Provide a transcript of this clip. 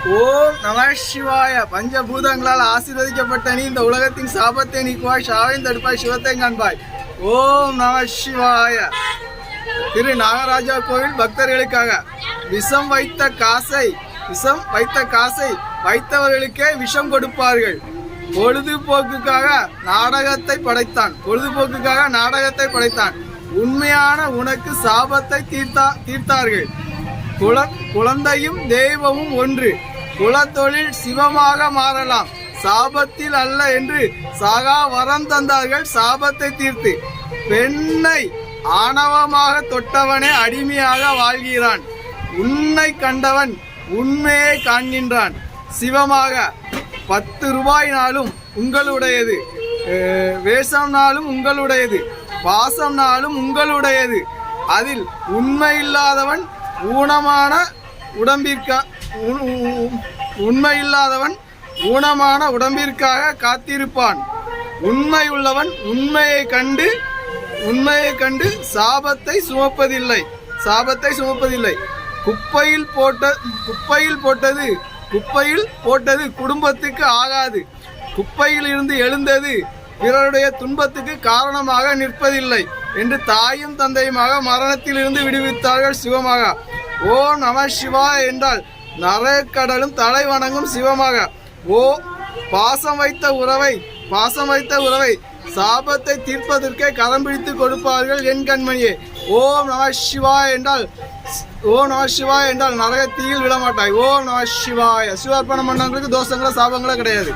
ஓம் நம சிவாய. பஞ்சபூதங்களால் ஆசீர்வதிக்கப்பட்ட நீ இந்த உலகத்தின் சாபத்தை நீக்குவாய், சாவையும் தடுப்பாய், சிவத்தை காண்பாய். ஓம் நம சிவாய. திரு நாகராஜா கோவில் பக்தர்களுக்காக விஷம் வைத்த காசை வைத்தவர்களுக்கே விஷம் கொடுப்பார்கள். பொழுதுபோக்குக்காக நாடகத்தை படைத்தான். உண்மையான உனக்கு சாபத்தை தீர்த்தார்கள். குழந்தையும் தெய்வமும் ஒன்று. குலத்தொழில் சிவமாக மாறலாம், சாபத்தில் அல்ல என்று சாகா வரம் தந்தார்கள் சாபத்தை தீர்த்து. பெண்ணை ஆணவமாக தொட்டவனே அடிமையாக வாழ்கிறான். உன்னை கண்டவன் உண்மையை காண்கின்றான். சிவமாக 10 ரூபாய்னாலும் உங்களுடையது, வேஷம்னாலும் உங்களுடையது, பாசம்னாலும் உங்களுடையது. அதில் உண்மையில்லாதவன் ஊனமான உடம்பிற்காக காத்திருப்பான். உண்மை உள்ளவன் உண்மையை கண்டு சாபத்தை சுமப்பதில்லை. குப்பையில் போட்டது குடும்பத்துக்கு ஆகாது. குப்பையில் இருந்து எழுந்தது பிறருடைய துன்பத்துக்கு காரணமாக நிற்பதில்லை என்று தாயும் தந்தையுமாக மரணத்தில் இருந்து விடுவித்தார்கள் சிவமாக. ஓ நம சிவா என்றால் நரக்கடலும் தலை வணங்கும் சிவமாக. ஓ பாசம் வைத்த உறவை சாபத்தை தீர்ப்பதற்கே கரம் பிடித்து கொடுப்பார்கள் என் கண்மணியே. ஓம் நம சிவாய என்றால் நரகத்தீயில் விடமாட்டாய். ஓம் நம சிவாய. சிவார்ப்பணம் பண்ணவங்களுக்கு தோஷங்களோ சாபங்களோ கிடையாது.